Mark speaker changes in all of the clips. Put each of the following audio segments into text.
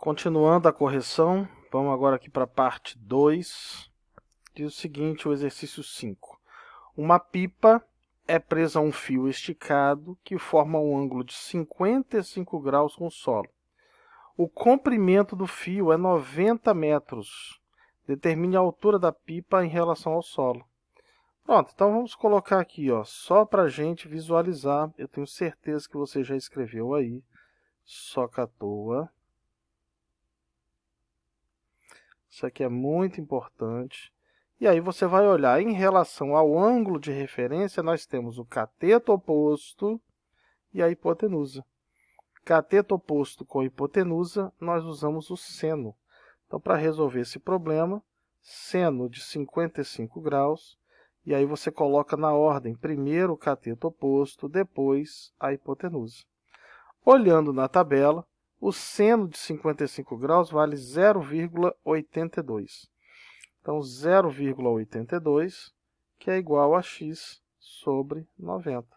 Speaker 1: Continuando a correção, vamos agora aqui para a parte 2. Diz o seguinte, o exercício 5. Uma pipa é presa a um fio esticado que forma um ângulo de 55 graus com o solo. O comprimento do fio é 90 metros. Determine a altura da pipa em relação ao solo. Pronto, então vamos colocar aqui, ó, só para a gente visualizar. Eu tenho certeza que você já escreveu aí. Só que à toa. Isso aqui é muito importante. E aí você vai olhar em relação ao ângulo de referência, nós temos o cateto oposto e a hipotenusa. Cateto oposto com hipotenusa, nós usamos o seno. Então, para resolver esse problema, seno de 55 graus, e aí você coloca na ordem, primeiro o cateto oposto, depois a hipotenusa. Olhando na tabela, o seno de 55 graus vale 0,82. Então, 0,82, que é igual a x sobre 90.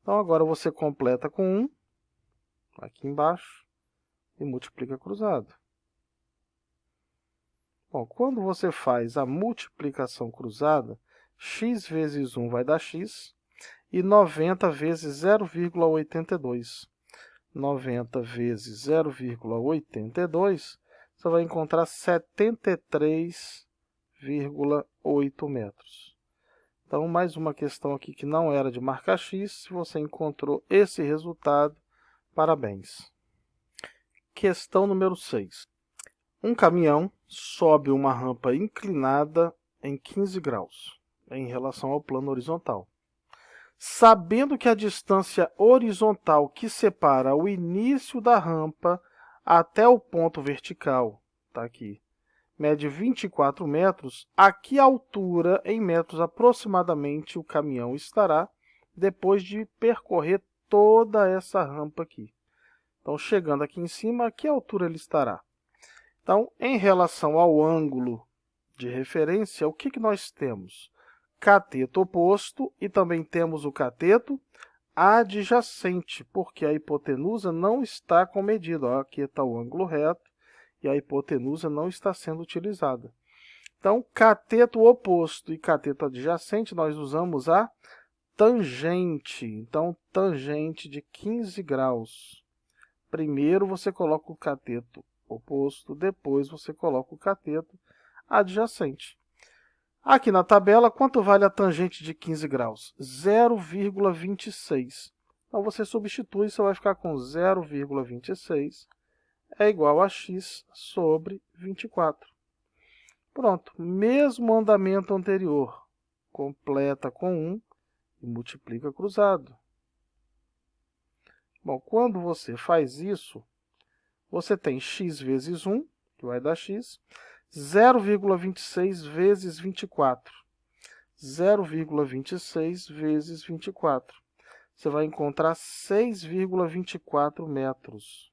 Speaker 1: Então, agora você completa com 1, aqui embaixo, e multiplica cruzado. Bom, quando você faz a multiplicação cruzada, x vezes 1 vai dar x, e 90 vezes 0,82. 90 vezes 0,82, você vai encontrar 73,8 metros. Então, mais uma questão aqui que não era de marcar x. Se você encontrou esse resultado, parabéns. Questão número 6. Um caminhão sobe uma rampa inclinada em 15 graus em relação ao plano horizontal. Sabendo que a distância horizontal que separa o início da rampa até o ponto vertical, tá aqui, mede 24 metros, a que altura em metros aproximadamente o caminhão estará depois de percorrer toda essa rampa aqui. Então, chegando aqui em cima, a que altura ele estará? Então, em relação ao ângulo de referência, o que nós temos? Cateto oposto e também temos o cateto adjacente, porque a hipotenusa não está com medida. Ó, aqui está o ângulo reto e a hipotenusa não está sendo utilizada. Então, cateto oposto e cateto adjacente, nós usamos a tangente. Então, tangente de 15 graus. Primeiro você coloca o cateto oposto, depois você coloca o cateto adjacente. Aqui na tabela, quanto vale a tangente de 15 graus? 0,26. Então, você substitui, você vai ficar com 0,26 é igual a x sobre 24. Pronto, mesmo andamento anterior. Completa com 1 e multiplica cruzado. Bom, quando você faz isso, você tem x vezes 1, que vai dar x, 0,26 vezes 24. 0,26 vezes 24. Você vai encontrar 6,24 metros.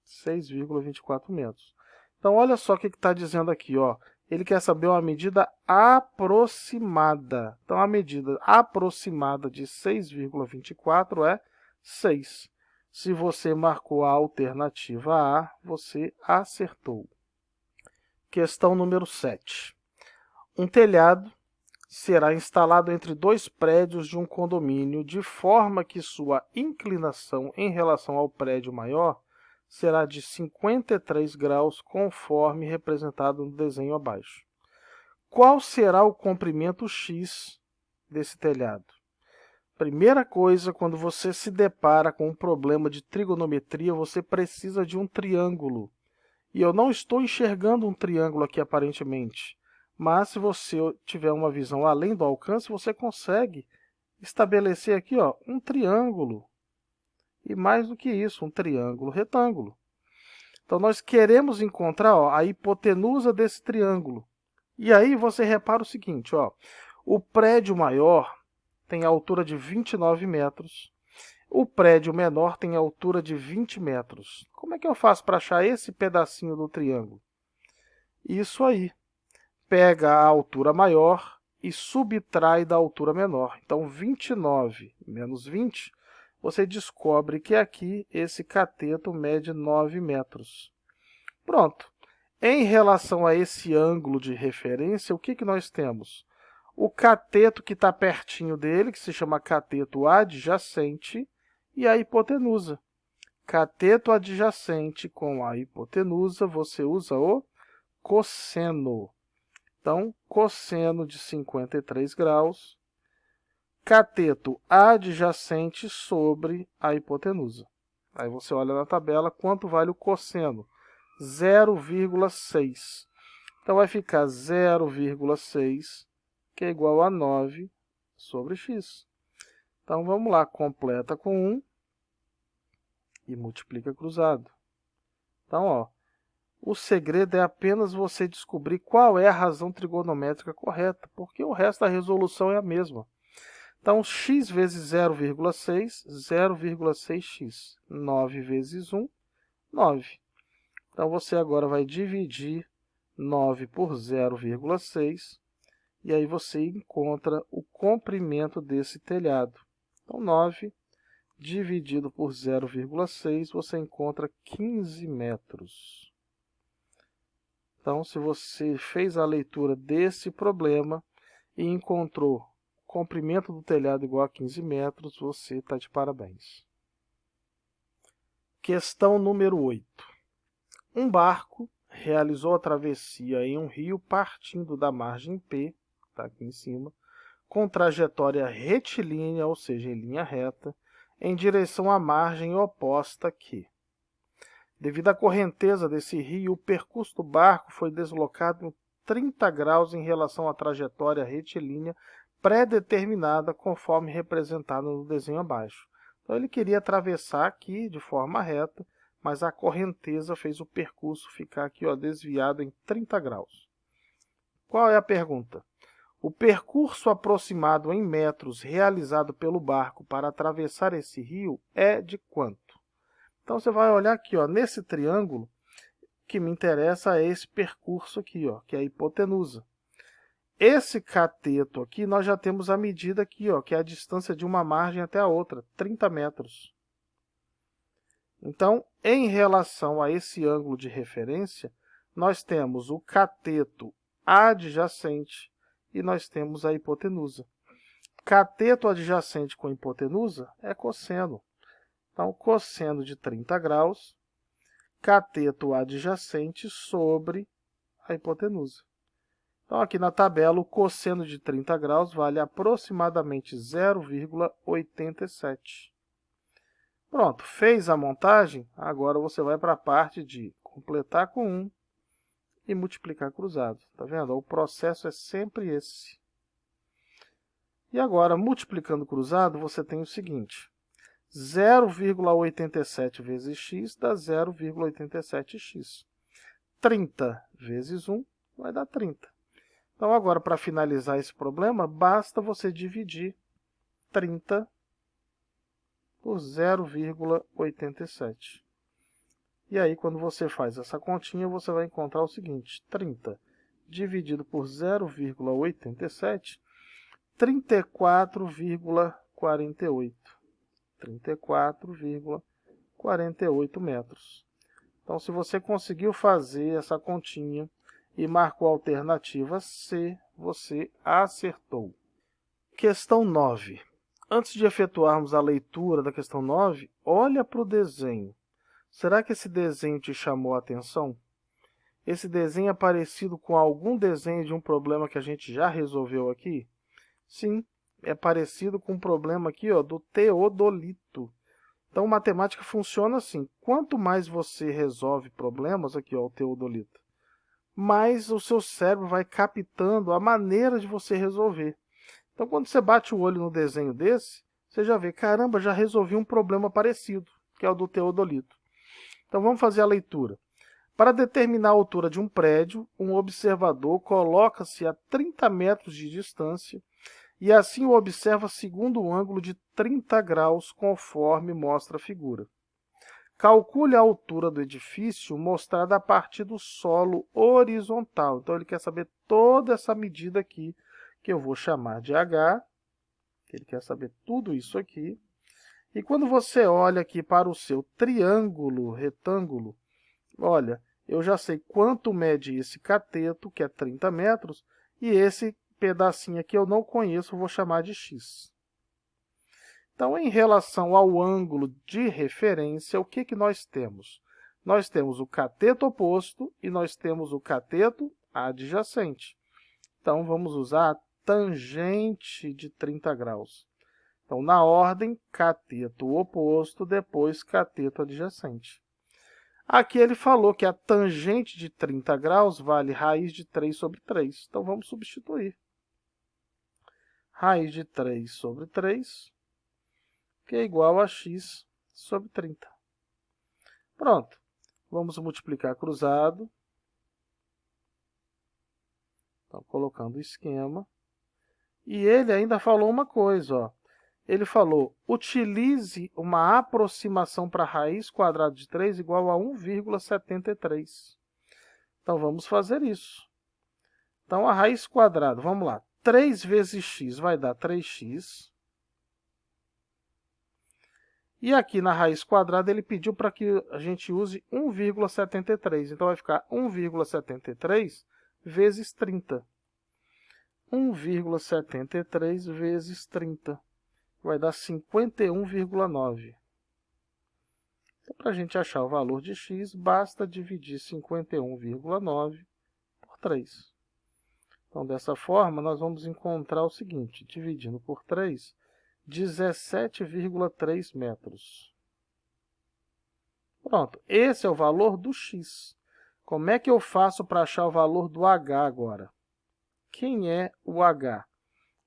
Speaker 1: 6,24 metros. Então, olha só o que está dizendo aqui. Ó. Ele quer saber uma medida aproximada. Então, a medida aproximada de 6,24 é 6. Se você marcou a alternativa A, você acertou. Questão número 7. Um telhado será instalado entre dois prédios de um condomínio de forma que sua inclinação em relação ao prédio maior será de 53 graus, conforme representado no desenho abaixo. Qual será o comprimento x desse telhado? Primeira coisa, quando você se depara com um problema de trigonometria, você precisa de um triângulo. E eu não estou enxergando um triângulo aqui aparentemente, mas se você tiver uma visão além do alcance, você consegue estabelecer aqui, ó, um triângulo. E mais do que isso, um triângulo retângulo. Então, nós queremos encontrar, ó, a hipotenusa desse triângulo. E aí você repara o seguinte, ó, o prédio maior tem a altura de 29 metros. O prédio menor tem a altura de 20 metros. Como é que eu faço para achar esse pedacinho do triângulo? Isso aí. Pega a altura maior e subtrai da altura menor. Então, 29 menos 20, você descobre que aqui esse cateto mede 9 metros. Pronto. Em relação a esse ângulo de referência, o que nós temos? O cateto que está pertinho dele, que se chama cateto adjacente, e a hipotenusa. Cateto adjacente com a hipotenusa, você usa o cosseno. Então, cosseno de 53 graus, cateto adjacente sobre a hipotenusa. Aí você olha na tabela quanto vale o cosseno. 0,6. Então, vai ficar 0,6, que é igual a 9 sobre x. Então, vamos lá, completa com 1 e multiplica cruzado. Então, ó, o segredo é apenas você descobrir qual é a razão trigonométrica correta, porque o resto da resolução é a mesma. Então, x vezes 0,6, 0,6x. 9 vezes 1, 9. Então, você agora vai dividir 9 por 0,6, e aí você encontra o comprimento desse telhado. Então, 9 dividido por 0,6, você encontra 15 metros. Então, se você fez a leitura desse problema e encontrou o comprimento do telhado igual a 15 metros, você está de parabéns. Questão número 8. Um barco realizou a travessia em um rio partindo da margem P, está aqui em cima, com trajetória retilínea, ou seja, em linha reta, em direção à margem oposta Q. Devido à correnteza desse rio, o percurso do barco foi deslocado em 30 graus em relação à trajetória retilínea pré-determinada conforme representado no desenho abaixo. Então ele queria atravessar aqui de forma reta, mas a correnteza fez o percurso ficar aqui, ó, desviado em 30 graus. Qual é a pergunta? O percurso aproximado em metros realizado pelo barco para atravessar esse rio é de quanto? Então você vai olhar aqui, ó, nesse triângulo, que me interessa é esse percurso aqui, ó, que é a hipotenusa. Esse cateto aqui, nós já temos a medida aqui, ó, que é a distância de uma margem até a outra, 30 metros. Então, em relação a esse ângulo de referência, nós temos o cateto adjacente e nós temos a hipotenusa. Cateto adjacente com hipotenusa é cosseno. Então, cosseno de 30 graus, cateto adjacente sobre a hipotenusa. Então, aqui na tabela, o cosseno de 30 graus vale aproximadamente 0,87. Pronto, fez a montagem, agora você vai para a parte de completar com 1 e multiplicar cruzado. Tá vendo? O processo é sempre esse. E agora, multiplicando cruzado, você tem o seguinte: 0,87 vezes x dá 0,87x. 30 vezes 1 vai dar 30. Então, agora, para finalizar esse problema, basta você dividir 30 por 0,87. E aí, quando você faz essa continha, você vai encontrar o seguinte: 30 dividido por 0,87, 34,48. 34,48 metros. Então, se você conseguiu fazer essa continha e marcou a alternativa C, você acertou. Questão 9. Antes de efetuarmos a leitura da questão 9, olha para o desenho. Será que esse desenho te chamou a atenção? Esse desenho é parecido com algum desenho de um problema que a gente já resolveu aqui? Sim, é parecido com um problema aqui, ó, do teodolito. Então, matemática funciona assim: quanto mais você resolve problemas, aqui, ó, o teodolito, mais o seu cérebro vai captando a maneira de você resolver. Então, quando você bate o olho no desenho desse, você já vê, caramba, já resolvi um problema parecido, que é o do teodolito. Então, vamos fazer a leitura. Para determinar a altura de um prédio, um observador coloca-se a 30 metros de distância e assim o observa segundo o ângulo de 30 graus, conforme mostra a figura. Calcule a altura do edifício mostrada a partir do solo horizontal. Então, ele quer saber toda essa medida aqui, que eu vou chamar de H, que ele quer saber tudo isso aqui. E quando você olha aqui para o seu triângulo retângulo, olha, eu já sei quanto mede esse cateto, que é 30 metros, e esse pedacinho aqui eu não conheço, vou chamar de x. Então, em relação ao ângulo de referência, o que nós temos? Nós temos o cateto oposto e nós temos o cateto adjacente. Então, vamos usar a tangente de 30 graus. Então, na ordem, cateto oposto, depois cateto adjacente. Aqui ele falou que a tangente de 30 graus vale raiz de 3 sobre 3. Então, vamos substituir. Raiz de 3 sobre 3, que é igual a x sobre 30. Pronto. Vamos multiplicar cruzado. Então, colocando o esquema. E ele ainda falou uma coisa, ó. Ele falou, utilize uma aproximação para a raiz quadrada de 3 igual a 1,73. Então, vamos fazer isso. Então, a raiz quadrada, vamos lá. 3 vezes x vai dar 3x. E aqui na raiz quadrada, ele pediu para que a gente use 1,73. Então, vai ficar 1,73 vezes 30. 1,73 vezes 30. Vai dar 51,9. Então, para a gente achar o valor de x, basta dividir 51,9 por 3. Então, dessa forma, nós vamos encontrar o seguinte, dividindo por 3, 17,3 metros. Pronto, esse é o valor do x. Como é que eu faço para achar o valor do h agora? Quem é o h?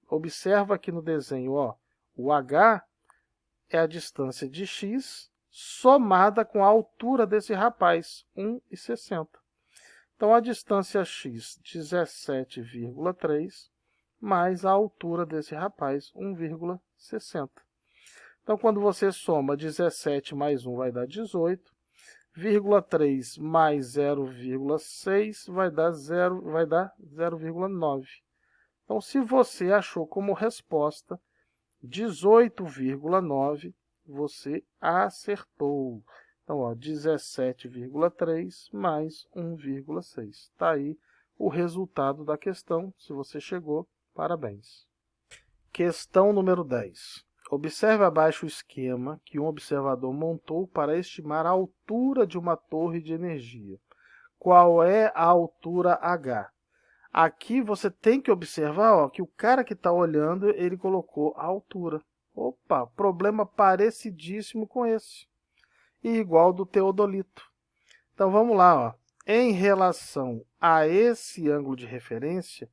Speaker 1: Observa aqui no desenho, ó. O h é a distância de x somada com a altura desse rapaz, 1,60. Então, a distância x, 17,3, mais a altura desse rapaz, 1,60. Então, quando você soma 17 mais 1 vai dar 18, 0,3 mais 0,6 vai dar 0,9. Então, se você achou como resposta 18,9, você acertou. Então, ó, 17,3 mais 1,6. Está aí o resultado da questão. Se você chegou, parabéns. Questão número 10. Observe abaixo o esquema que um observador montou para estimar a altura de uma torre de energia. Qual é a altura H? Aqui você tem que observar, ó, que o cara que está olhando, ele colocou a altura. Opa, problema parecidíssimo com esse. E igual do teodolito. Então, vamos lá. Ó. Em relação a esse ângulo de referência,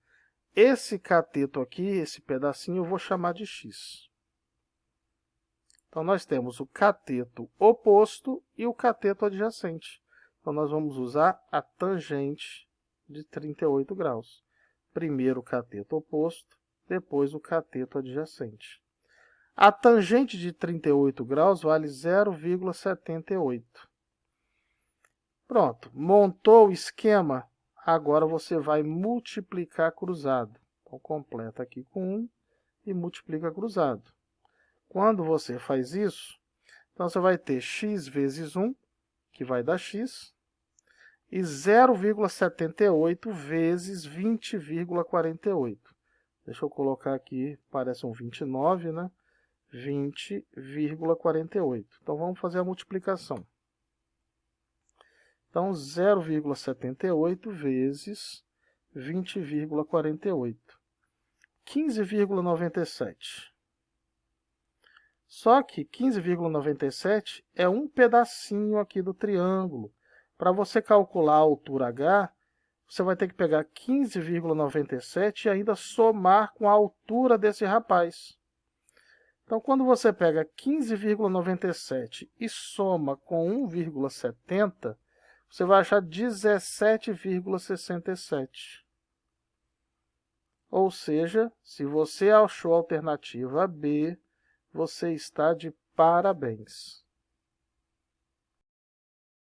Speaker 1: esse cateto aqui, esse pedacinho, eu vou chamar de x. Então, nós temos o cateto oposto e o cateto adjacente. Então, nós vamos usar a tangente de 38 graus. Primeiro o cateto oposto, depois o cateto adjacente. A tangente de 38 graus vale 0,78. Pronto, montou o esquema, agora você vai multiplicar cruzado. Então, completa aqui com 1 e multiplica cruzado. Quando você faz isso, então você vai ter x vezes 1, que vai dar x, e 0,78 vezes 20,48. Deixa eu colocar aqui, parece um 29, né? 20,48. Então, vamos fazer a multiplicação. Então, 0,78 vezes 20,48. 15,97. Só que 15,97 é um pedacinho aqui do triângulo. Para você calcular a altura H, você vai ter que pegar 15,97 e ainda somar com a altura desse rapaz. Então, quando você pega 15,97 e soma com 1,70, você vai achar 17,67. Ou seja, se você achou a alternativa B, você está de parabéns.